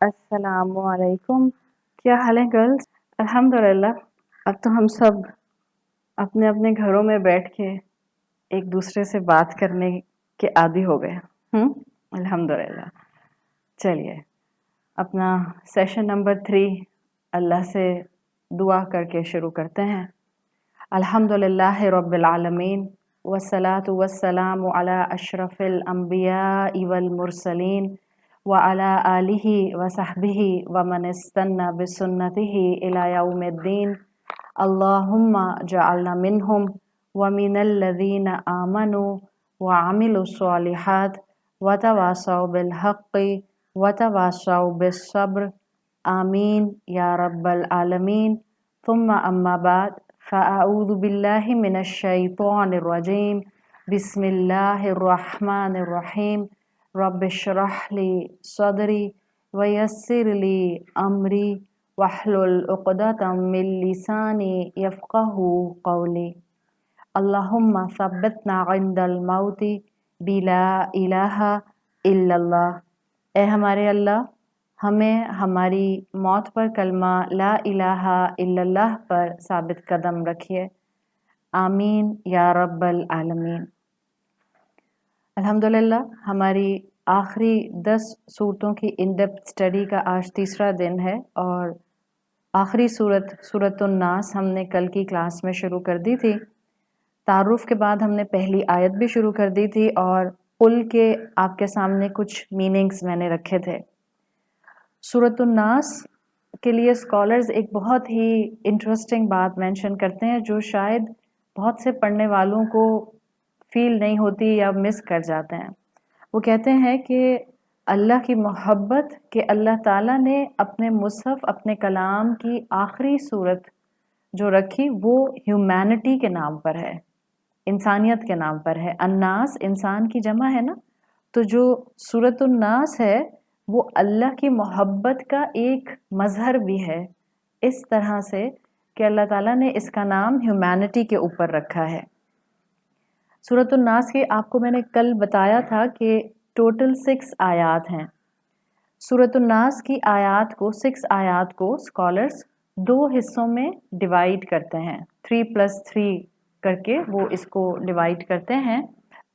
अस्सलाम वालेकुम। क्या हाल है गर्ल्स? अल्हम्दुलिल्लाह। अब तो हम सब अपने अपने घरों में बैठ के एक दूसरे से बात करने के आदी हो गए। अल्हम्दुलिल्लाह। चलिए अपना सेशन नंबर 3 अल्लाह से दुआ करके शुरू करते हैं। अल्हम्दुलिल्लाहि रब्बिल आलमीन वस्सलातु वस्सलामु अला अशरफिल अंबिया वल मुरसलीन व अला आलिहि व सहबिहि व मन इस्तन्ना बिसुन्नतिहि इला यौमिद्दीन। अल्लाहुम्मा जअलना मिनहुम व मिनल लज़ीना आमनु व अमिलुस स्वालिहात व तवासौ बिल हक़्क़ि व तवासौ बिस सब्र। आमीन या रब्बल आलमीन। थुम्मा अम्मा बाद फ़अऊज़ु बिल्लाहि मिनश शैतानिर रजीम। बिस्मिल्लाहिर रहमानिर रहीम। रब्बिश्रह ली सदरी व यस्सिर ली अमरी वहलुल उक़दतम मिन लिसानी यफ़क़हू क़ौली। अल्लाहुम्मा सब्बितना इंदल मौती बिला इलाहा इल्लल्लाह। ए हमारे अल्लाह, हमें हमारी मौत पर कलमा ला इलाहा इल्लल्लाह पर साबित कदम रखिए। आमीन या रब्बल आलमीन। अल्हम्दुलिल्लाह हमारी आखिरी 10 सूरतों की इन डेप्थ स्टडी का आज तीसरा दिन है और आखिरी सूरतुन नास हमने कल की क्लास में शुरू कर दी थी। तारुफ के बाद हमने पहली आयत भी शुरू कर दी थी और कुल के आपके सामने कुछ मीनिंग्स मैंने रखे थे। सूरतुन नास के लिए स्कॉलर्स एक बहुत ही इंटरेस्टिंग बात मेंशन करते हैं जो शायद बहुत से पढ़ने वालों को फील नहीं होती या मिस कर जाते हैं। वो कहते हैं कि अल्लाह की मोहब्बत कि अल्लाह ताला ने अपने मुसहफ अपने कलाम की आखिरी सूरत जो रखी वो ह्यूमैनिटी के नाम पर है, इंसानियत के नाम पर है। अन्नास इंसान की जमा है ना, तो जो सूरतुन नास है वो अल्लाह की मोहब्बत का एक मजहर भी है, इस तरह से कि अल्लाह ताला ने इसका नाम ह्यूमैनिटी के ऊपर रखा है। सूरतुन नास की आपको मैंने कल बताया था कि टोटल 6 आयात हैं। सूरतुन नास की आयात को 6 आयात को स्कॉलर्स 2 हिस्सों में डिवाइड करते हैं, 3+3 करके वो इसको डिवाइड करते हैं।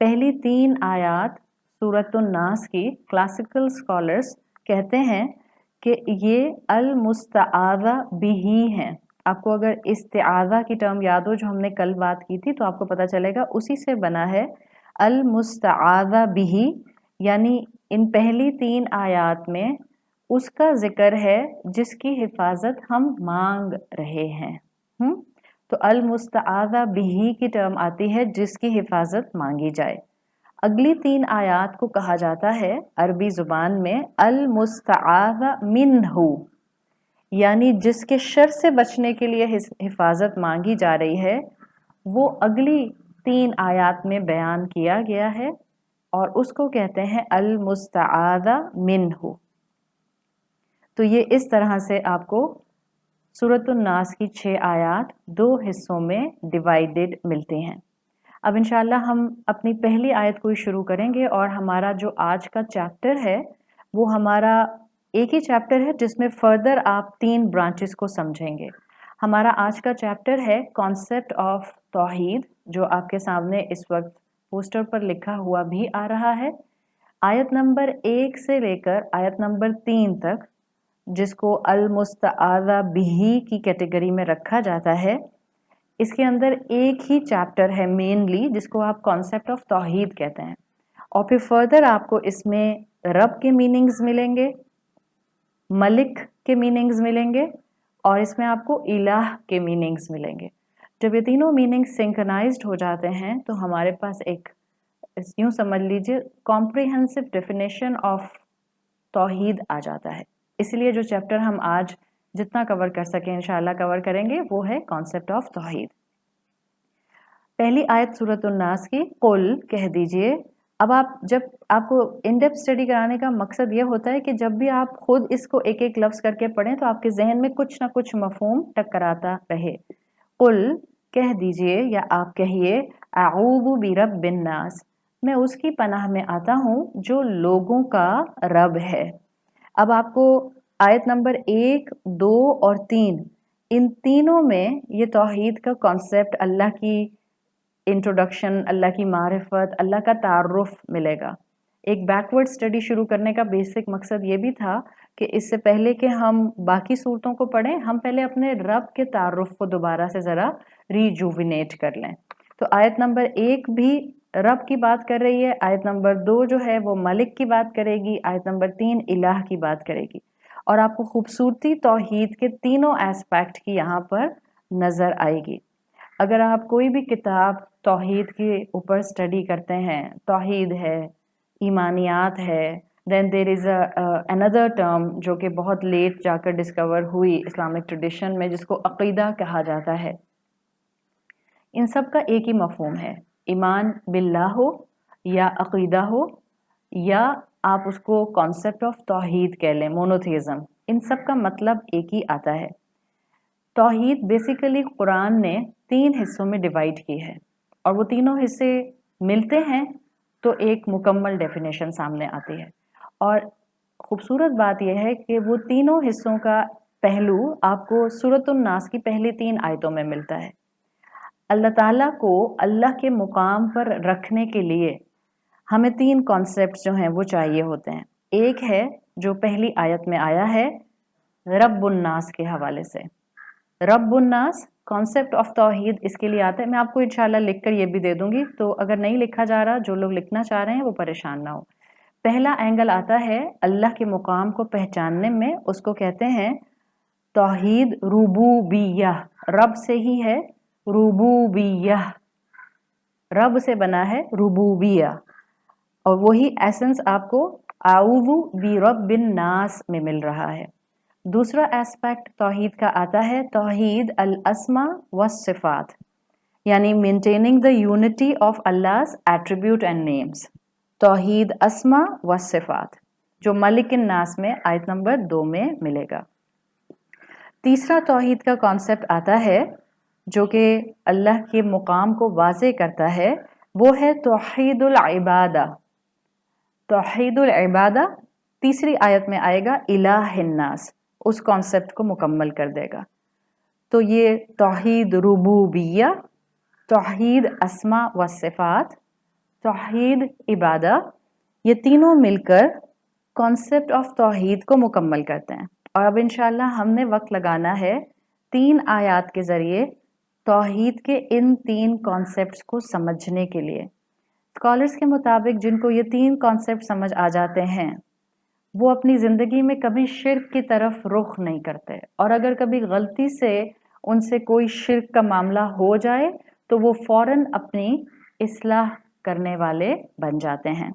पहली 3 आयात सूरतुन नास की क्लासिकल स्कॉलर्स कहते हैं कि ये अल मुस्तआज़ा बिही हैं। आपको अगर इस्तिआज़ा की टर्म याद हो जो हमने कल बात की थी तो आपको पता चलेगा उसी से बना है अल मुस्तआज़ा बिही, यानी इन पहली 3 आयात में उसका जिक्र है जिसकी हिफाजत हम मांग रहे हैं। तो अल मुस्तआज़ा बिही की टर्म आती है जिसकी हिफाजत मांगी जाए। अगली 3 आयात को कहा जाता है अरबी जुबान में अल मुस्तआज़ा मिन्हु, यानी जिसके शर से बचने के लिए हिफाजत मांगी जा रही है वो अगली 3 आयात में बयान किया गया है और उसको कहते हैं अल मुस्तआज़ा मिन्हु। तो ये इस तरह से आपको सूरतुन नास की 6 आयात 2 हिस्सों में डिवाइडेड मिलती हैं। अब इंशाल्लाह हम अपनी पहली आयत को ही शुरू करेंगे और हमारा जो आज का चैप्टर है वो हमारा एक ही चैप्टर है जिसमें फर्दर आप 3 ब्रांचेस को समझेंगे। हमारा आज का चैप्टर है कॉन्सेप्ट ऑफ तौहीद, जो आपके सामने इस वक्त पोस्टर पर लिखा हुआ भी आ रहा है। आयत नंबर 1 से लेकर आयत नंबर 3 तक, जिसको अल मुस्तआज़ा बिही की कैटेगरी में रखा जाता है, इसके अंदर एक ही चैप्टर है मेनली जिसको आप कॉन्सेप्ट ऑफ तौहीद कहते हैं। और फिर फर्दर आपको इसमें रब के मीनिंग्स मिलेंगे, मलिक के मीनिंग्स मिलेंगे और इसमें आपको इलाह के मीनिंग्स मिलेंगे। जब ये तीनों मीनिंग्स सिंक्रोनाइज्ड हो जाते हैं तो हमारे पास एक यूं समझ लीजिए कॉम्प्रिहेंसिव डेफिनेशन ऑफ तौहीद आ जाता है। इसलिए जो चैप्टर हम आज जितना कवर कर सकें इंशाल्लाह कवर करेंगे वो है कॉन्सेप्ट ऑफ तौहीद। पहली आयत सूरतुन नास की, कुल कह दीजिए। अब आप जब आपको इन डेप्थ स्टडी कराने का मकसद ये होता है कि जब भी आप खुद इसको एक एक लफ्ज़ करके पढ़ें तो आपके जहन में कुछ ना कुछ मफहूम टकराता रहे। कुल कह दीजिए या आप कहिए अऊज़ु बिरब्बिन नास, मैं उसकी पनाह में आता हूँ जो लोगों का रब है। अब आपको आयत नंबर 1, 2 और 3 इन तीनों में ये तौहीद का कॉन्सेप्ट, अल्लाह की इंट्रोडक्शन, अल्लाह की मारिफत, अल्लाह का तारुफ मिलेगा। एक बैकवर्ड स्टडी शुरू करने का बेसिक मकसद ये भी था कि इससे पहले कि हम बाकी सूरतों को पढ़ें, हम पहले अपने रब के तारुफ को दोबारा से ज़रा रिजुविनेट कर लें। तो आयत नंबर 1 भी रब की बात कर रही है, आयत नंबर 2 जो है वो मलिक की बात करेगी, आयत नंबर 3 इलाह की बात करेगी। और आपको खूबसूरती तौहीद के तीनों एस्पेक्ट की यहाँ पर नज़र आएगी। अगर आप कोई भी किताब तौहीद के ऊपर स्टडी करते हैं, तौहीद है, ईमानियात है, then there is another term जो कि बहुत लेट जाकर डिस्कवर हुई इस्लामिक ट्रेडिशन में, जिसको अक़ीदा कहा जाता है। इन सब का एक ही मफ़हूम है, ईमान बिल्लाह हो या अक़ीदा हो या आप उसको कॉन्सेप्ट ऑफ तौहीद कह लें, मोनोथेइज़म, इन सब का मतलब एक ही आता है। तौहीद बेसिकली कुरान ने 3 हिस्सों में डिवाइड की है और वो तीनों हिस्से मिलते हैं तो एक मुकम्मल डेफिनेशन सामने आती है। और खूबसूरत बात यह है कि वो तीनों हिस्सों का पहलू आपको सूरतुन नास की पहली 3 आयतों में मिलता है। अल्लाह ताला को अल्लाह के मुकाम पर रखने के लिए हमें 3 कॉन्सेप्ट जो हैं वो चाहिए होते हैं। एक है जो पहली आयत में आया है रब्बुन नास के हवाले से। रब्बुन नास कॉन्सेप्ट ऑफ तौहीद इसके लिए आता है, मैं आपको इंशाल्लाह लिखकर ये भी दे दूंगी, तो अगर नहीं लिखा जा रहा, जो लोग लिखना चाह रहे हैं वो परेशान ना हो। पहला एंगल आता है अल्लाह के मुकाम को पहचानने में, उसको कहते हैं तौहीद रुबूबिय्यह, रब से ही है रुबूबिय्यह, रब से बना है रुबूबिया, और वही एसेंस आपको आऊज़ु बि रब्बिन नास में मिल रहा है। दूसरा एस्पेक्ट तौहीद का आता है तौहीद अल अस्मा व सिफात, यानी मेंटेनिंग द यूनिटी ऑफ अल्लाह's एट्रीब्यूट एंड नेम्स। तौहीद अस्मा व सिफात जो मलिक नास में आयत नंबर 2 में मिलेगा। तीसरा तौहीद का कॉन्सेप्ट आता है जो कि अल्लाह के मुकाम को वाज़े करता है, वो है तौहीदुल इबादा। तौहीदुल इबादा तीसरी आयत में आएगा, इलाहिन नास उस कॉन्सेप्ट को मुकम्मल कर देगा। तो ये तौहीद रुबूबिया, तौहीद अस्मा व सिफात, तौहीद इबादा, ये तीनों मिलकर कॉन्सेप्ट ऑफ तौहीद को मुकम्मल करते हैं। और अब इंशाल्लाह हमने वक्त लगाना है 3 आयात के ज़रिए तौहीद के इन 3 कॉन्सेप्ट्स को समझने के लिए। स्कॉलर्स के मुताबिक जिनको ये 3 कॉन्सेप्ट समझ आ जाते हैं वो अपनी ज़िंदगी में कभी शिर्क की तरफ रुख नहीं करते, और अगर कभी गलती से उनसे कोई शिर्क का मामला हो जाए तो वो फ़ौरन अपनी इस्लाह करने वाले बन जाते हैं।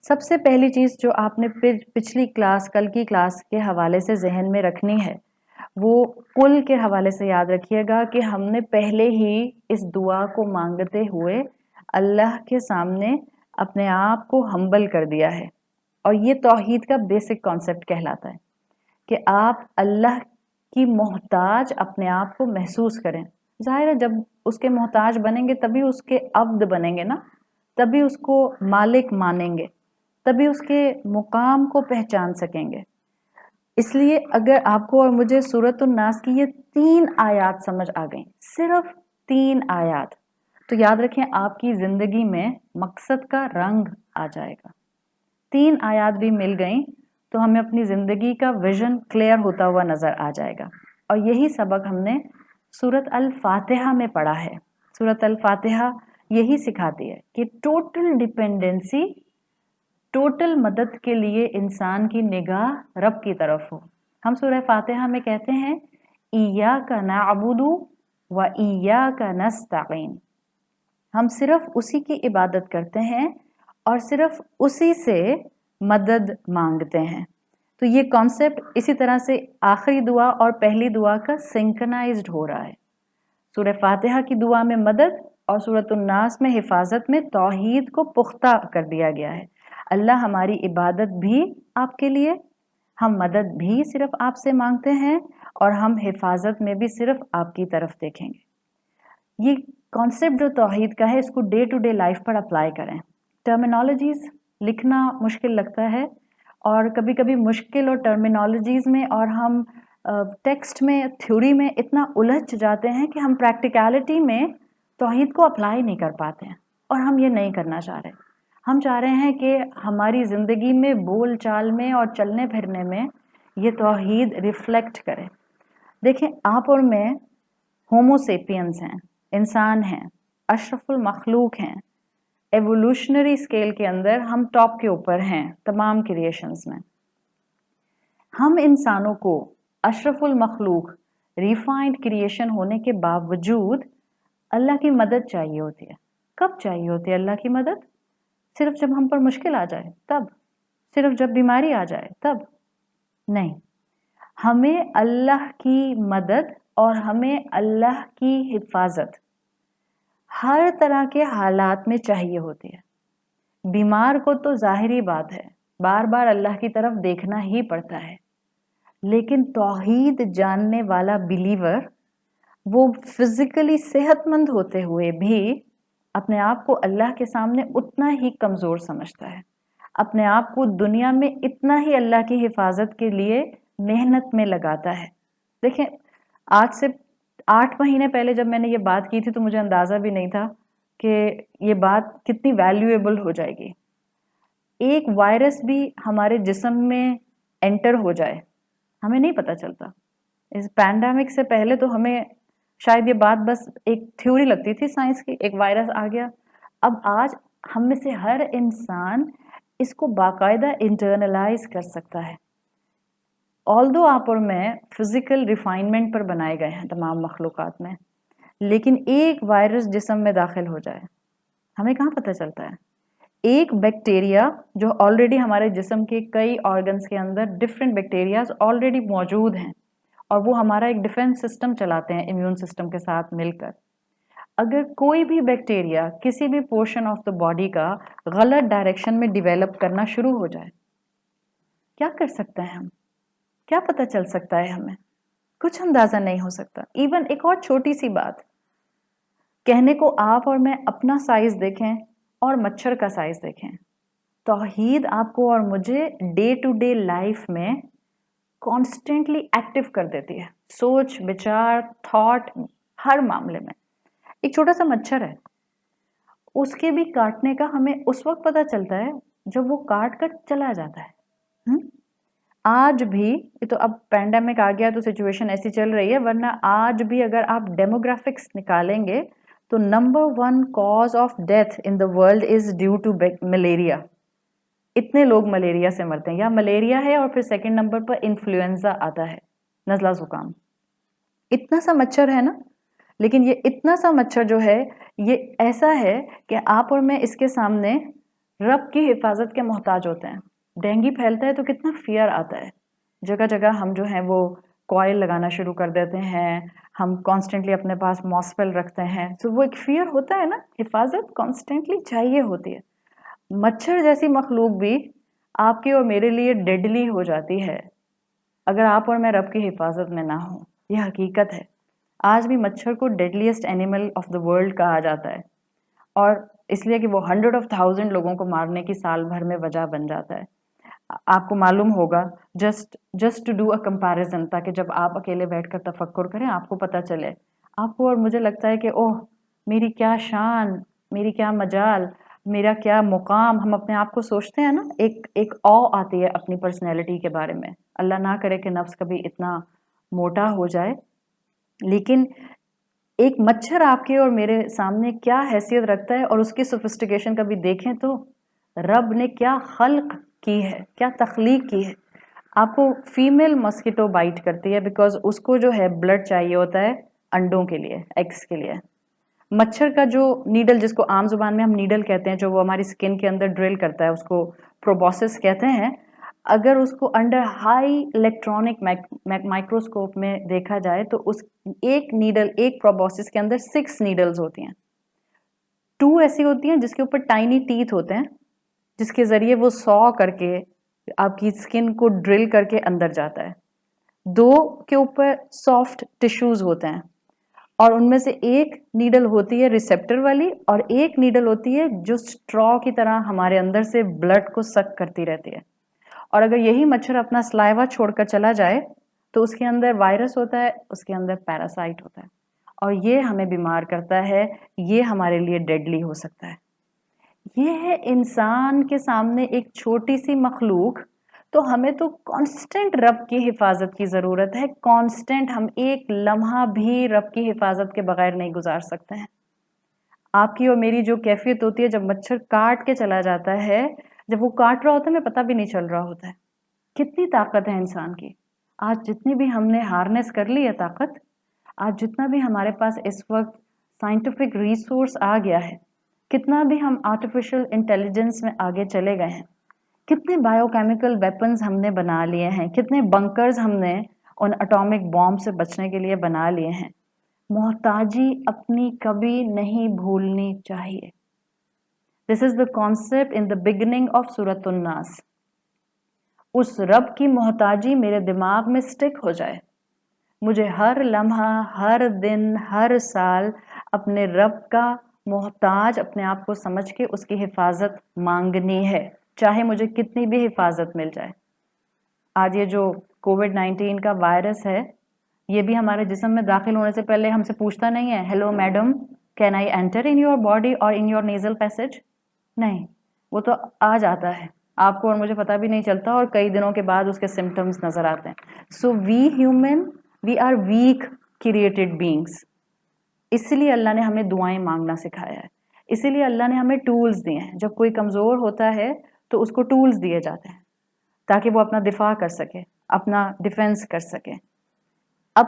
सबसे पहली चीज़ जो आपने पिछली क्लास, कल की क्लास के हवाले से जहन में रखनी है, वो कुल के हवाले से याद रखिएगा कि हमने पहले ही इस दुआ को मांगते हुए अल्लाह के सामने अपने आप को हम्बल कर दिया है। और ये तौहीद का बेसिक कॉन्सेप्ट कहलाता है कि आप अल्लाह की मोहताज अपने आप को महसूस करें। जाहिर है जब उसके मोहताज बनेंगे तभी उसके अब्द बनेंगे ना, तभी उसको मालिक मानेंगे, तभी उसके मुकाम को पहचान सकेंगे। इसलिए अगर आपको और मुझे सूरतुन नास की ये 3 आयात समझ आ गई, सिर्फ 3 आयात, तो याद रखें आपकी ज़िंदगी में मकसद का रंग आ जाएगा। 3 आयात भी मिल गई तो हमें अपनी ज़िंदगी का विजन क्लियर होता हुआ नज़र आ जाएगा। और यही सबक हमने सूरत अल फातिहा में पढ़ा है। सूरत अल फातिहा यही सिखाती है कि टोटल डिपेंडेंसी, टोटल मदद के लिए इंसान की निगाह रब की तरफ हो। हम सूरह फातिहा में कहते हैं इय्याका नअबुदु व इय्याका नस्तईन, हम सिर्फ उसी की इबादत करते हैं और सिर्फ उसी से मदद मांगते हैं। तो ये कॉन्सेप्ट इसी तरह से आखिरी दुआ और पहली दुआ का सिंक्रोनाइज्ड हो रहा है। सूरह फातिहा की दुआ में मदद और सूरतुन नास में हिफाजत में तौहीद को पुख्ता कर दिया गया है। अल्लाह हमारी इबादत भी आपके लिए, हम मदद भी सिर्फ आपसे मांगते हैं और हम हिफाजत में भी सिर्फ आपकी तरफ देखेंगे। ये कॉन्सेप्ट जो तौहीद का है इसको डे टू डे लाइफ पर अप्लाई करें। टर्मिनोलॉजीज लिखना मुश्किल लगता है और कभी कभी मुश्किल और टर्मिनोलॉजीज में और हम टेक्स्ट में, थ्योरी में इतना उलझ जाते हैं कि हम प्रैक्टिकलिटी में तौहीद को अप्लाई नहीं कर पाते हैं, और हम ये नहीं करना चाह रहे। हम चाह रहे हैं कि हमारी ज़िंदगी में, बोल चाल में और चलने फिरने में ये तौहीद रिफ्लेक्ट करे। देखें, आप और मैं होमोसेपियंस हैं, इंसान हैं, अशरफुल मखलूक हैं, एवोल्यूशनरी स्केल के अंदर हम टॉप के ऊपर हैं तमाम क्रिएशंस में। हम इंसानों को अशरफुल मखलूक, रिफाइंड क्रिएशन होने के बावजूद अल्लाह की मदद चाहिए होती है। कब चाहिए होती है अल्लाह की मदद? सिर्फ जब हम पर मुश्किल आ जाए तब, सिर्फ जब बीमारी आ जाए तब नहीं। हमें अल्लाह की मदद और हमें अल्लाह की हिफाजत हर तरह के हालात में चाहिए होती है। बीमार को तो जाहिरी बात है, बार बार अल्लाह की तरफ देखना ही पड़ता है, लेकिन तौहीद जानने वाला बिलीवर वो फिजिकली सेहतमंद होते हुए भी अपने आप को अल्लाह के सामने उतना ही कमज़ोर समझता है, अपने आप को दुनिया में इतना ही अल्लाह की हिफाजत के लिए मेहनत में लगाता है। देखें, आज से 8 महीने पहले जब मैंने ये बात की थी तो मुझे अंदाज़ा भी नहीं था कि ये बात कितनी वैल्यूएबल हो जाएगी। एक वायरस भी हमारे जिस्म में एंटर हो जाए, हमें नहीं पता चलता। इस पैंडेमिक से पहले तो हमें शायद ये बात बस एक थ्योरी लगती थी साइंस की, एक वायरस आ गया। अब आज हम में से हर इंसान इसको बाकायदा इंटरनलाइज कर सकता है। ऑल्दो आप और मैं फिजिकल रिफाइनमेंट पर बनाए गए हैं तमाम मखलूक़ात में, लेकिन एक वायरस जिस्म में दाखिल हो जाए, हमें कहाँ पता चलता है? एक बैक्टीरिया जो ऑलरेडी हमारे जिस्म के कई ऑर्गन्स के अंदर डिफरेंट बैक्टीरियाज ऑलरेडी मौजूद हैं और वो हमारा एक डिफेंस सिस्टम चलाते हैं इम्यून सिस्टम के साथ मिलकर। अगर कोई भी बैक्टीरिया किसी भी पोर्शन ऑफ द बॉडी का गलत डायरेक्शन में डिवेलप करना शुरू हो जाए, क्या कर सकते हैं हम? क्या पता चल सकता है हमें? कुछ अंदाजा नहीं हो सकता। इवन एक और छोटी सी बात कहने को, आप और मैं अपना साइज देखें और मच्छर का साइज देखें, तौहीद आपको और मुझे डे टू डे लाइफ में कॉन्स्टेंटली एक्टिव कर देती है, सोच विचार थॉट हर मामले में। एक छोटा सा मच्छर है, उसके भी काटने का हमें उस वक्त पता चलता है जब वो काट कर चला जाता है। आज भी, तो अब पैंडेमिक आ गया तो सिचुएशन ऐसी चल रही है, वरना आज भी अगर आप डेमोग्राफिक्स निकालेंगे तो number 1 cause of death in the world is due to malaria. इतने लोग मलेरिया से मरते हैं, या मलेरिया है और फिर सेकंड नंबर पर इन्फ्लुएंजा आता है, नज़ला ज़ुकाम। इतना सा मच्छर है ना, लेकिन ये इतना सा मच्छर जो है ये ऐसा है कि आप और मैं इसके सामने रब की हिफाजत के मोहताज होते हैं। डेंगू फैलता है तो कितना फियर आता है, जगह जगह हम जो है वो कॉइल लगाना शुरू कर देते हैं, हम कॉन्स्टेंटली अपने पास मॉस्पेल रखते हैं, तो वो एक फियर होता है ना, हिफाजत कॉन्स्टेंटली चाहिए होती है। मच्छर जैसी मखलूक भी आपकी और मेरे लिए डेडली हो जाती है अगर आप और मैं रब की हिफाजत में ना हो। यह हकीकत है। आज भी मच्छर को deadliest animal of the world कहा जाता है, और इसलिए कि वो 100,000 लोगों को मारने की साल भर में वजह बन जाता है। आपको मालूम होगा, just to do a comparison, ताकि जब आप अकेले बैठकर तफक्कुर करें आपको पता चले। आपको और मुझे लगता है कि ओह मेरी क्या शान, मेरी क्या मजाल, मेरा क्या मुकाम, हम अपने आप को सोचते हैं ना, एक ऑ आती है अपनी पर्सनैलिटी के बारे में। अल्लाह ना करे कि नफ्स कभी इतना मोटा हो जाए, लेकिन एक मच्छर आपके और मेरे सामने क्या हैसियत रखता है, और उसकी सोफिस्टिकेशन कभी देखें तो रब ने क्या खल्क की है, क्या तख्लीक की है। आपको फीमेल मस्किटो बाइट करती है बिकॉज उसको जो है ब्लड चाहिए होता है अंडों के लिए, एग्स के लिए। मच्छर का जो नीडल, जिसको आम जुबान में हम नीडल कहते हैं, जो वो हमारी स्किन के अंदर ड्रिल करता है, उसको प्रोबोसिस कहते हैं। अगर उसको अंडर हाई इलेक्ट्रॉनिक माइक्रोस्कोप में देखा जाए तो उस एक नीडल, एक प्रोबोसिस के अंदर 6 नीडल्स होती हैं। 2 ऐसी होती हैं जिसके ऊपर टाइनी टीथ होते हैं, जिसके जरिए वो सॉ करके आपकी स्किन को ड्रिल करके अंदर जाता है। 2 के ऊपर सॉफ्ट टिश्यूज होते हैं, और उनमें से एक नीडल होती है रिसेप्टर वाली, और एक नीडल होती है जो स्ट्रॉ की तरह हमारे अंदर से ब्लड को सक करती रहती है। اور اگر یہی مچھر اپنا سلائیوا چھوڑ کر چلا جائے تو اس کے اندر وائرس ہوتا ہے، اس کے اندر پیراسائٹ ہوتا ہے، اور یہ ہمیں بیمار کرتا ہے، یہ ہمارے لیے ڈیڈلی ہو سکتا ہے۔ یہ ہے انسان کے سامنے ایک چھوٹی سی مخلوق، تو ہمیں تو کانسٹنٹ رب کی حفاظت کی ضرورت ہے، کانسٹنٹ، ہم ایک لمحہ بھی رب کی حفاظت کے بغیر نہیں گزار سکتے ہیں۔ آپ کی اور میری جو کیفیت ہوتی ہے جب مچھر کاٹ کے چلا جاتا ہے، جب وہ کاٹ رہا ہوتا ہے ہمیں پتہ بھی نہیں چل رہا ہوتا ہے، کتنی طاقت ہے انسان کی۔ آج جتنی بھی ہم نے ہارنس کر لی ہے طاقت، آج جتنا بھی ہمارے پاس اس وقت سائنٹیفک ریسورس آ گیا ہے، کتنا بھی ہم آرٹیفیشل انٹیلیجنس میں آگے چلے گئے ہیں، کتنے بائیو کیمیکل ویپنز ہم نے بنا لیے ہیں، کتنے بنکرز ہم نے ان اٹامک بامب سے بچنے کے لیے بنا لیے ہیں۔ محتاجی اپنی کبھی نہیں بھولنی چاہیے۔ This is the concept in the beginning of سورۃ الناس۔ اس رب کی محتاجی میرے دماغ میں سٹک ہو جائے، مجھے ہر لمحہ، ہر دن، ہر سال اپنے رب کا محتاج اپنے آپ کو سمجھ کے اس کی حفاظت مانگنی ہے، چاہے مجھے کتنی بھی حفاظت مل جائے۔ آج یہ جو کووڈ-19 کا وائرس ہے، یہ بھی ہمارے جسم میں داخل ہونے سے پہلے ہم سے پوچھتا نہیں ہے hello madam can I enter in your body اور ان یور نیزل پیسج؟ نہیں، وہ تو آ جاتا ہے، آپ کو اور مجھے پتہ بھی نہیں چلتا، اور کئی دنوں کے بعد اس کے سمٹمز نظر آتے ہیں۔ So we human, we are weak created beings, اسی لیے اللہ نے ہمیں دعائیں مانگنا سکھایا ہے، اسی لیے اللہ نے ہمیں ٹولز دیے ہیں۔ جب کوئی کمزور ہوتا ہے تو اس کو ٹولز دیے جاتے ہیں تاکہ وہ اپنا دفاع کر سکے، اپنا ڈیفینس کر سکے۔ اب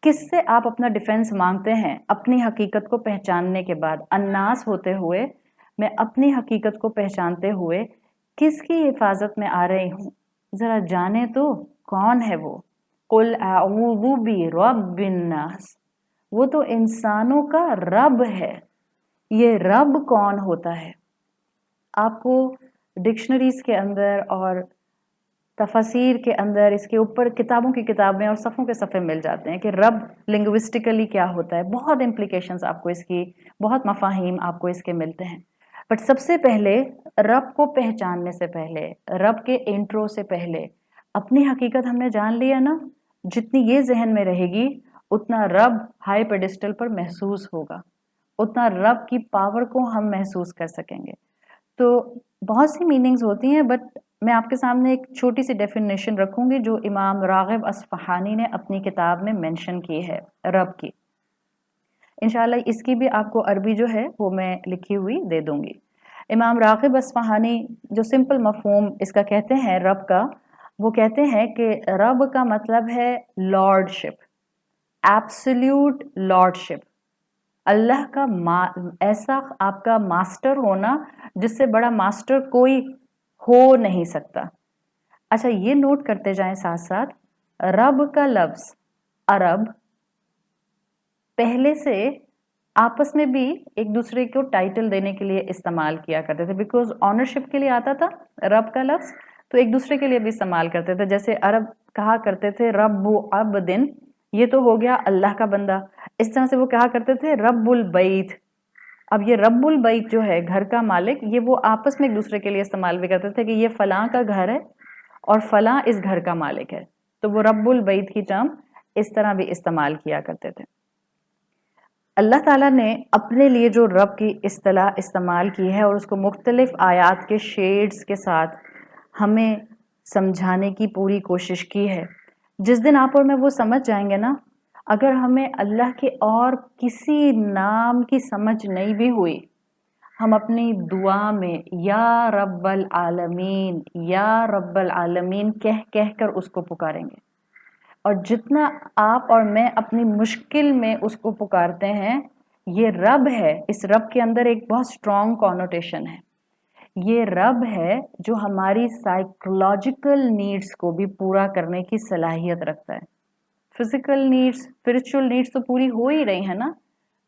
کس سے آپ اپنا ڈیفینس مانگتے ہیں؟ اپنی حقیقت کو پہچاننے کے بعد، الناس ہوتے ہوئے، میں اپنی حقیقت کو پہچانتے ہوئے کس کی حفاظت میں آ رہی ہوں؟ ذرا جانے تو کون ہے وہ؟ قُلْ أَعُوذُ بِرَبِّ النَّاسِ، وہ تو انسانوں کا رب ہے۔ یہ رب کون ہوتا ہے؟ آپ کو ڈکشنریز کے اندر اور تفاسیر کے اندر اس کے اوپر کتابوں کی کتابیں اور صفوں کے صفحے مل جاتے ہیں کہ رب لنگوسٹیکلی کیا ہوتا ہے، بہت امپلیکیشنز آپ کو اس کی، بہت مفاہیم آپ کو اس کے ملتے ہیں۔ بٹ سب سے پہلے رب کو پہچاننے سے پہلے، رب کے انٹرو سے پہلے اپنی حقیقت ہم نے جان لیا نا، جتنی یہ ذہن میں رہے گی اتنا رب ہائی پیڈسٹل پر محسوس ہوگا، اتنا رب کی پاور کو ہم محسوس کر سکیں گے۔ تو بہت سی میننگز ہوتی ہیں، بٹ میں آپ کے سامنے ایک چھوٹی سی ڈیفینیشن رکھوں گی جو امام راغب اصفہانی نے اپنی کتاب میں مینشن کی ہے رب کی۔ انشاءاللہ اس کی بھی آپ کو عربی جو ہے وہ میں لکھی ہوئی دے دوں گی۔ امام راغب اصفہانی جو سمپل مفہوم اس کا کہتے ہیں رب کا، وہ کہتے ہیں کہ رب کا مطلب ہے لارڈشپ، ایبسلیوٹ لارڈشپ، اللہ کا ایسا آپ کا ماسٹر ہونا جس سے بڑا ماسٹر کوئی ہو نہیں سکتا۔ اچھا یہ نوٹ کرتے جائیں ساتھ ساتھ، رب کا لفظ عرب پہلے سے آپس میں بھی ایک دوسرے کو ٹائٹل دینے کے لیے استعمال کیا کرتے تھے، بیکاز آنرشپ کے لیے آتا تھا رب کا لفظ، تو ایک دوسرے کے لیے بھی استعمال کرتے تھے۔ جیسے عرب کہا کرتے تھے رب عبدن، یہ تو ہو گیا اللہ کا بندہ، اس طرح سے وہ کہا کرتے تھے رب البیت۔ اب یہ رب البیت جو ہے گھر کا مالک، یہ وہ آپس میں ایک دوسرے کے لیے استعمال بھی کرتے تھے کہ یہ فلاں کا گھر ہے اور فلاں اس گھر کا مالک ہے، تو وہ رب البیت کی ٹرم اس طرح بھی استعمال کیا کرتے تھے۔ اللہ تعالیٰ نے اپنے لیے جو رب کی اصطلاح استعمال کی ہے اور اس کو مختلف آیات کے شیڈز کے ساتھ ہمیں سمجھانے کی پوری کوشش کی ہے۔ جس دن آپ اور میں وہ سمجھ جائیں گے نا، اگر ہمیں اللہ کے اور کسی نام کی سمجھ نہیں بھی ہوئی، ہم اپنی دعا میں یا رب العالمین، یا رب العالمین کہہ کہہ کر اس کو پکاریں گے، اور جتنا آپ اور میں اپنی مشکل میں اس کو پکارتے ہیں، یہ رب ہے، اس رب کے اندر ایک بہت اسٹرانگ کونوٹیشن ہے۔ یہ رب ہے جو ہماری سائیکولوجیکل نیڈز کو بھی پورا کرنے کی صلاحیت رکھتا ہے۔ فزیکل نیڈز، اسپرچل نیڈز تو پوری ہو ہی رہی ہیں نا،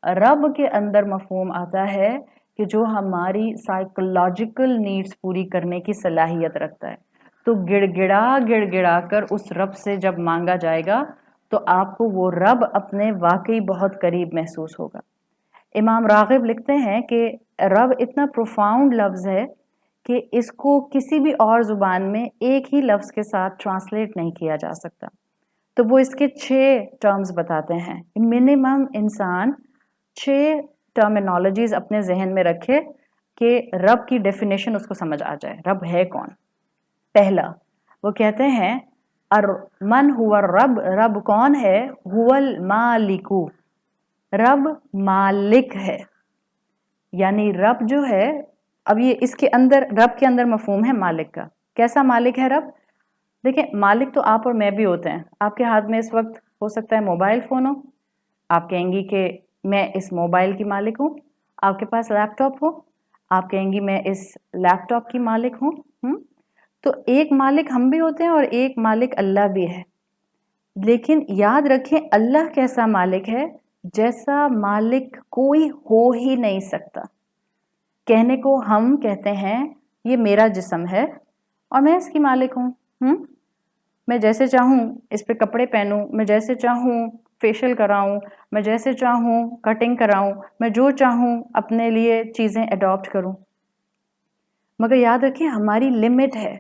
رب کے اندر مفہوم آتا ہے کہ جو ہماری سائیکولوجیکل نیڈز پوری کرنے کی صلاحیت رکھتا ہے۔ تو گڑ گڑا کر اس رب سے جب مانگا جائے گا تو آپ کو وہ رب اپنے واقعی بہت قریب محسوس ہوگا۔ امام راغب لکھتے ہیں کہ رب اتنا پروفاؤنڈ لفظ ہے کہ اس کو کسی بھی اور زبان میں ایک ہی لفظ کے ساتھ ٹرانسلیٹ نہیں کیا جا سکتا. تو وہ اس کے 6 ٹرمز بتاتے ہیں. منیمم انسان 6 ٹرمینالوجیز اپنے ذہن میں رکھے کہ رب کی ڈیفینیشن اس کو سمجھ آ جائے. رب ہے کون؟ پہلا وہ کہتے ہیں من ہوا رب. رب کون ہے؟ هو المالک. رب مالک ہے. یعنی رب جو ہے، اب یہ اس کے اندر، رب کے اندر مفہوم ہے مالک کا. کیسا مالک ہے رب؟ دیکھیں، مالک تو آپ اور میں بھی ہوتے ہیں. آپ کے ہاتھ میں اس وقت ہو سکتا ہے موبائل فون ہو، آپ کہیں گی کہ میں اس موبائل کی مالک ہوں. آپ کے پاس لیپ ٹاپ ہو، آپ کہیں گی میں اس لیپ ٹاپ کی مالک ہوں. تو ایک مالک ہم بھی ہوتے ہیں اور ایک مالک اللہ بھی ہے. لیکن یاد رکھیں اللہ کیسا مالک ہے؟ جیسا مالک کوئی ہو ہی نہیں سکتا. کہنے کو ہم کہتے ہیں یہ میرا جسم ہے اور میں اس کی مالک ہوں. میں جیسے چاہوں اس پہ کپڑے پہنوں، میں جیسے چاہوں فیشل کراؤں، میں جیسے چاہوں کٹنگ کراؤں، میں جو چاہوں اپنے لیے چیزیں اڈاپٹ کروں. مگر یاد رکھیں ہماری لمٹ ہے.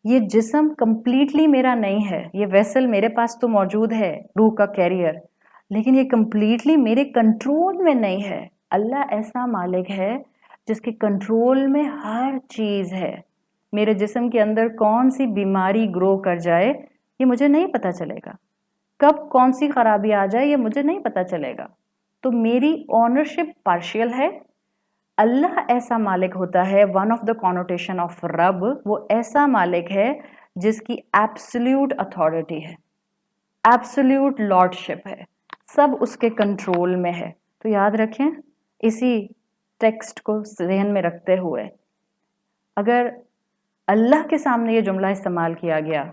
یہ جسم کمپلیٹلی میرا نہیں ہے. یہ ویسل میرے پاس تو موجود ہے، روح کا کیریئر، لیکن یہ کمپلیٹلی میرے کنٹرول میں نہیں ہے. اللہ ایسا مالک ہے جس کے کنٹرول میں ہر چیز ہے. میرے جسم کے اندر کون سی بیماری گرو کر جائے یہ مجھے نہیں پتا چلے گا. کب کون سی خرابی آ جائے یہ مجھے نہیں پتا چلے گا. تو میری اونرشپ پارشل ہے. اللہ ایسا مالک ہوتا ہے. One of the connotation of رب، وہ ایسا مالک ہے جس کی ایبسلیوٹ اتھارٹی ہے، ایبسلیوٹ لارڈشپ ہے، سب اس کے کنٹرول میں ہے. تو یاد رکھیں اسی ٹیکسٹ کو ذہن میں رکھتے ہوئے اگر اللہ کے سامنے یہ جملہ استعمال کیا گیا،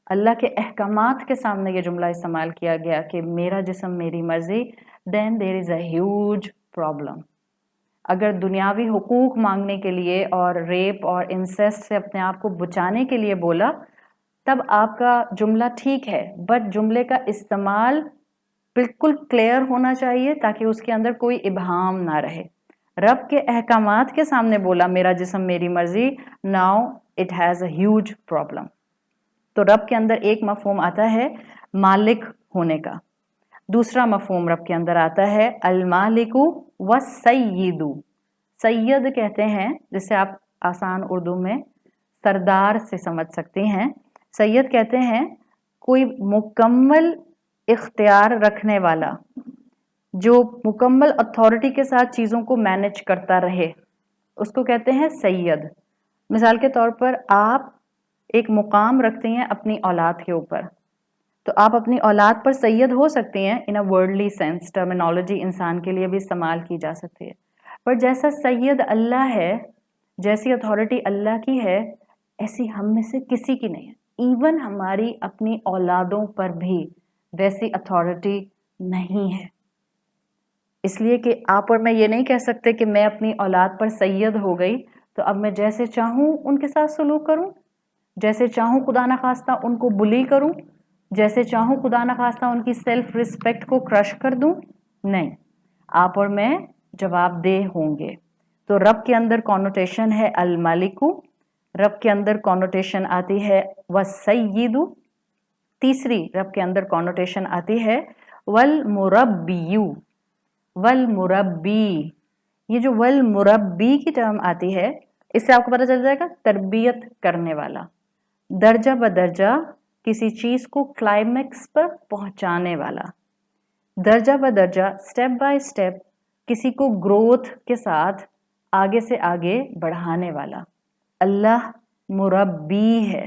اللہ کے احکامات کے سامنے یہ جملہ استعمال کیا گیا کہ میرا جسم میری مرضی، then there is a huge problem. اگر دنیاوی حقوق مانگنے کے لیے اور ریپ اور انسیسٹ سے اپنے آپ کو بچانے کے لیے بولا تب آپ کا جملہ ٹھیک ہے، بٹ جملے کا استعمال بالکل کلیئر ہونا چاہیے تاکہ اس کے اندر کوئی ابہام نہ رہے. رب کے احکامات کے سامنے بولا میرا جسم میری مرضی، now it has a huge problem. تو رب کے اندر ایک مفہوم آتا ہے مالک ہونے کا. دوسرا مفہوم رب کے اندر آتا ہے المالک والسید. سید کہتے ہیں جسے آپ آسان اردو میں سردار سے سمجھ سکتے ہیں. سید کہتے ہیں کوئی مکمل اختیار رکھنے والا جو مکمل اتھارٹی کے ساتھ چیزوں کو مینج کرتا رہے، اس کو کہتے ہیں سید. مثال کے طور پر آپ ایک مقام رکھتے ہیں اپنی اولاد کے اوپر، تو آپ اپنی اولاد پر سید ہو سکتے ہیں ان اے ورلڈلی سینس. ٹرمینالوجی انسان کے لیے بھی استعمال کی جا سکتی ہے. پر جیسا سید اللہ ہے، جیسی اتھارٹی اللہ کی ہے، ایسی ہم میں سے کسی کی نہیں ہے. ایون ہماری اپنی اولادوں پر بھی ویسی اتھارٹی نہیں ہے. اس لیے کہ آپ اور میں یہ نہیں کہہ سکتے کہ میں اپنی اولاد پر سید ہو گئی تو اب میں جیسے چاہوں ان کے ساتھ سلوک کروں، جیسے چاہوں خدا نخواستہ ان کو بلی کروں، جیسے چاہوں خدا نخواستہ ان کی سیلف ریسپیکٹ کو کرش کر دوں. نہیں، آپ اور میں جواب دہ ہوں گے. تو رب کے اندر کونوٹیشن ہے المالک، رب کے اندر کونوٹیشن آتی ہے والسید. تیسری رب کے اندر کونوٹیشن آتی ہے والمربی. والمربی، یہ جو والمربی کی ٹرم آتی ہے اس سے آپ کو پتہ چل جائے گا تربیت کرنے والا، درجہ بدرجہ کسی چیز کو کلائمیکس پر پہنچانے والا، درجہ بدرجہ اسٹیپ بائی اسٹیپ کسی کو گروتھ کے ساتھ آگے سے آگے بڑھانے والا. اللہ مربی ہے.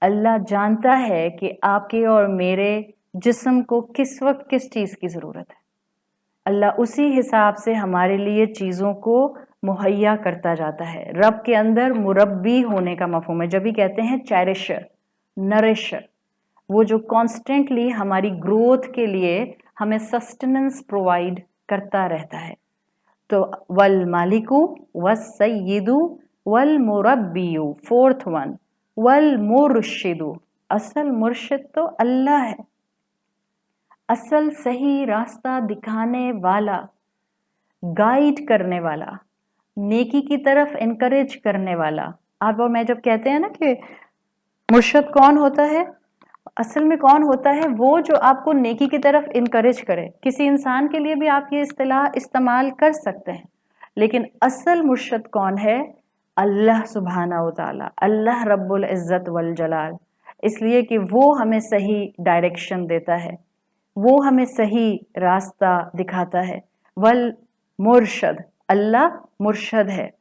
اللہ جانتا ہے کہ آپ کے اور میرے جسم کو کس وقت کس چیز کی ضرورت ہے. اللہ اسی حساب سے ہمارے لیے چیزوں کو مہیا کرتا جاتا ہے. رب کے اندر مربی ہونے کا مفہوم ہے. جب بھی کہتے ہیں چیریشر، نرشر، وہ جو کانسٹنٹلی ہماری گروتھ کے لیے ہمیں سسٹننس پرووائڈ کرتا رہتا ہے. تو والمالک والسید والمربی. Fourth one والمرشد. اصل مرشد تو اللہ ہے، اصل صحیح راستہ دکھانے والا، گائیڈ کرنے والا، नेकी की तरफ इनकरेज करने वाला। आप और मैं जब कहते हैं ना कि मुर्शद कौन होता है, असल में कौन होता है, वो जो आपको नेकी की तरफ इनकरेज करे। किसी इंसान के लिए भी आप ये इस्तिलाह इस्तेमाल कर सकते हैं, लेकिन असल मुर्शद कौन है? अल्लाह सुब्हाना व तआला, अल्लाह रब्बुल इज़्ज़त वल जलाल। इसलिए कि वो हमें सही डायरेक्शन देता है, वो हमें सही रास्ता दिखाता है। वल मुर्शद, अल्लाह मुर्शद है।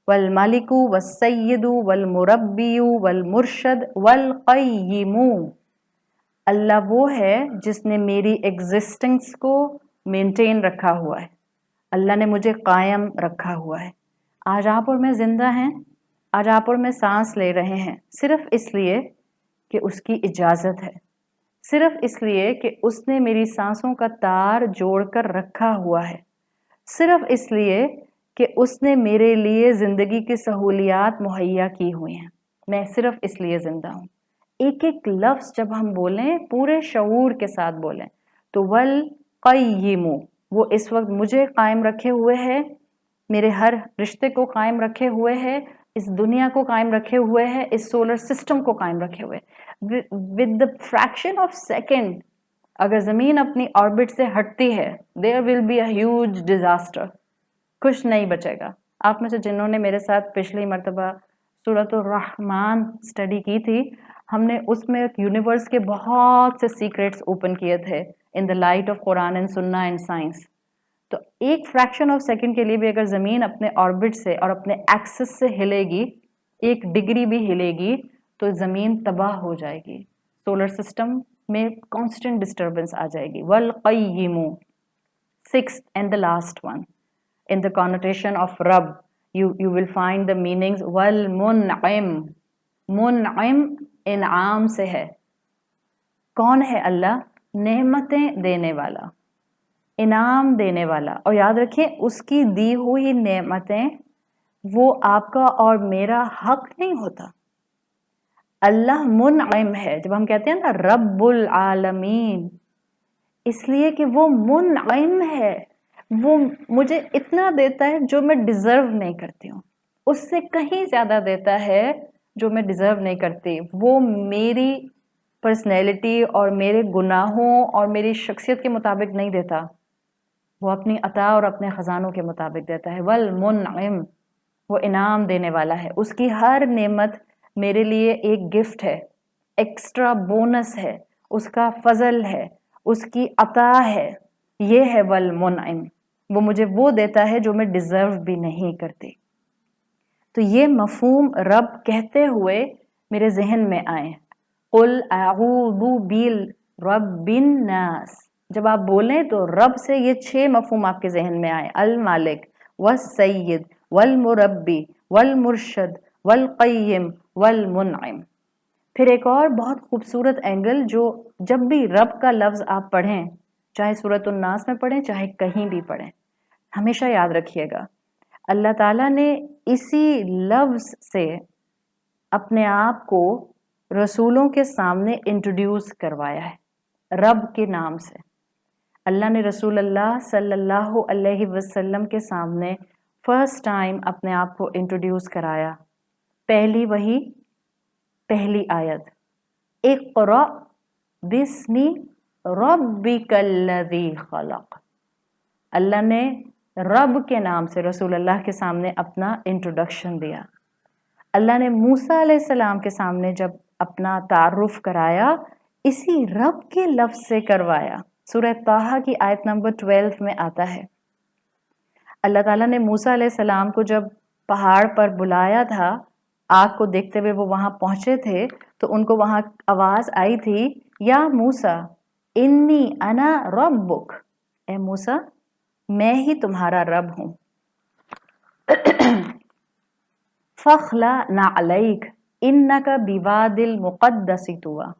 वल मालिकु वस्सय्यिदु वल मुरब्बियु वल मुर्शद वल क़य्यिमु, अल्लाह वो है जिसने मेरी एग्जिस्टेंस को मेंटेन रखा हुआ है, अल्लाह ने मुझे कायम रखा हुआ है। आज आप और मैं जिंदा हैं, आज आप और मैं सांस ले रहे हैं, सिर्फ इसलिए कि उसकी इजाज़त है, सिर्फ इसलिए कि उसने मेरी सांसों का तार जोड़कर रखा हुआ है, सिर्फ इसलिए कि उसने मेरे लिए ज़िंदगी की सहूलियात मुहैया की हुई हैं। मैं सिर्फ इसलिए ज़िंदा हूँ। एक एक लफ्ज़ जब हम बोलें पूरे शऊर के साथ बोलें तो वल क़य्यिमु, वो इस वक्त मुझे कायम रखे हुए है, मेरे हर रिश्ते को कायम रखे हुए है, इस दुनिया को कायम रखे हुए है, इस सोलर सिस्टम को कायम रखे हुए। With the fraction of second अगर ज़मीन अपनी ऑर्बिट से हटती है, there will be a huge disaster, कुछ नहीं बचेगा। आप में से जिन्होंने मेरे साथ पिछली मर्तबा सूरतुर रहमान स्टडी की थी, हमने उसमें एक यूनिवर्स के बहुत से सीक्रेट्स ओपन किए थे in the light of Quran and सुन्ना एंड साइंस। तो एक फ्रैक्शन ऑफ सेकंड के लिए भी अगर ज़मीन अपने ऑर्बिट से और अपने एक्सिस से हिलेगी, 1 डिग्री भी हिलेगी, तो ज़मीन तबाह हो जाएगी, सोलर सिस्टम में कांस्टेंट डिस्टर्बेंस आ जाएगी। वल क़य्यिमु, 6th and the last one in the connotation of Rabb, you will find the meanings wal mun'im, mun'im इनाम से है। कौन है अल्लाह? नेमतें देने वाला, इनाम देने वाला। और याद रखिए उसकी दी हुई नेमतें वो आपका और मेरा हक नहीं होता। अल्लाह मुनइम है। जब हम कहते हैं ना रब्बुल आलमीन, इसलिए कि वो मुनइम है, वो मुझे इतना देता है जो मैं डिजर्व नहीं करती हूँ, उससे कहीं ज्यादा देता है जो मैं डिजर्व नहीं करती। वो मेरी पर्सनैलिटी और मेरे गुनाहों और मेरी शख्सियत के मुताबिक नहीं देता, वो अपनी अता और अपने ख़जानों के मुताबिक देता है। वल मुनइम, वो इनाम देने वाला है। उसकी हर नेमत मेरे लिए एक गिफ्ट है, एक्स्ट्रा बोनस है, उसका फजल है, उसकी अता है। ये है वल मुनइम, वो मुझे वो देता है जो मैं डिजर्व भी नहीं करती। तो ये मफहूम रब कहते हुए मेरे जहन में आए, कुल अऊज़ु बिल रब्बिन नास। जब आप बोलें तो रब से ये 6 मफहूम आपके जहन में आए, अल मालिक वस सय्यद वल मुरब्बी वल मुर्शद वल क़य्यिम वल मुनइम। फिर एक और बहुत खूबसूरत एंगल, जो जब भी रब का लफ्ज़ आप पढ़ें, चाहे सूरतुन नास में पढ़ें चाहे कहीं भी पढ़ें, हमेशा याद रखिएगा अल्लाह ताला ने इसी लफ्ज़ से अपने आप को रसूलों के सामने इंट्रोड्यूस करवाया है, रब के नाम से। अल्लाह ने रसूल अल्लाह सल्लल्लाहु अलैहि वसल्लम के सामने फर्स्ट टाइम अपने आप को इंट्रोड्यूस कराया। पहली वही, पहली आयत, इक़रा बिस्मि रब्बिकल्लज़ी खलक़। अल्लाह ने रब के नाम से रसूल अल्लाह के सामने अपना इंट्रोडक्शन दिया। अल्लाह ने मूसा अलैहिस्सलाम के सामने जब अपना तारुफ कराया, इसी रब के लफ्ज़ से करवाया। सूरह ताहा की आयत नंबर 12 में आता है, अल्लाह ताला ने मूसा अलैहिस्सलाम को जब पहाड़ पर बुलाया था, आग को देखते हुए वो वहां पहुंचे थे, तो उनको वहां आवाज आई थी, या मूसा इन्नी अना रब्बुक, ए मूसा मैं ही तुम्हारा रब हूं। फखला ना अलैक इन्नका बिवादिल मुक़द्दसी तुवा,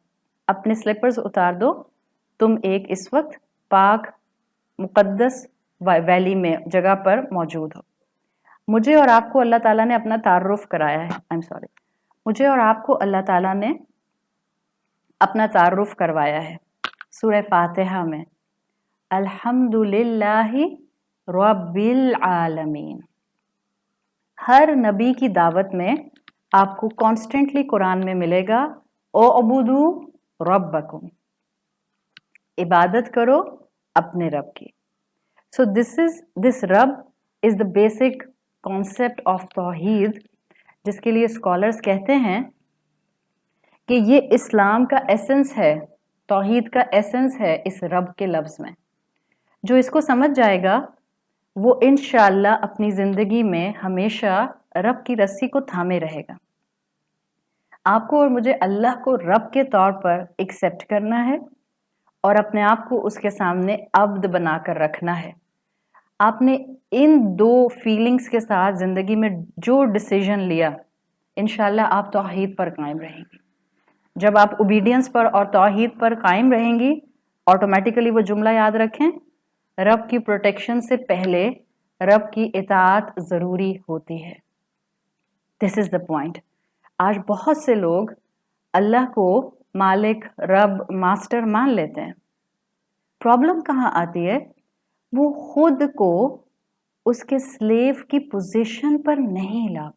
अपने स्लिपर्स उतार दो, तुम एक इस वक्त पाक मुक़द्दस वैली में जगह पर मौजूद हो। मुझे और आपको अल्लाह ताला ने अपना तारुफ कराया है, आई एम सॉरी, मुझे और आपको अल्लाह ताला ने अपना तारुफ करवाया है सूरह फातिहा में, अल्हम्दुलिल्लाहि रब्बिल आलमीन। हर नबी की दावत में आपको कॉन्स्टेंटली कुरान में मिलेगा ओ अबुदू रब्बकुम, इबादत करो अपने रब की। सो दिस रब is the basic concept of तौहीद, जिसके लिए स्कॉलर्स कहते हैं कि ये इस्लाम का एसेंस है, तौहीद का एसेंस है इस रब के लफ्ज़ में। जो इसको समझ जाएगा वो इंशाअल्लाह अपनी ज़िंदगी में हमेशा रब की रस्सी को थामे रहेगा। आपको और मुझे अल्लाह को रब के तौर पर एक्सेप्ट करना है और अपने आप को उसके सामने अब्द बनाकर रखना है। आपने इन दो फीलिंग्स के साथ ज़िंदगी में जो डिसीजन लिया, इंशाअल्लाह आप तौहीद पर कायम रहेंगी। जब आप ओबीडियंस पर और तौहीद पर कायम रहेंगी, ऑटोमेटिकली वो जुमला याद रखें, रब की प्रोटेक्शन से पहले रब की इताअत ज़रूरी होती है। This is the point. आज बहुत से लोग अल्लाह को मालिक, रब, मास्टर मान लेते हैं। प्रॉब्लम कहाँ आती है? वो खुद को उसके स्लेव की पोजीशन पर नहीं ला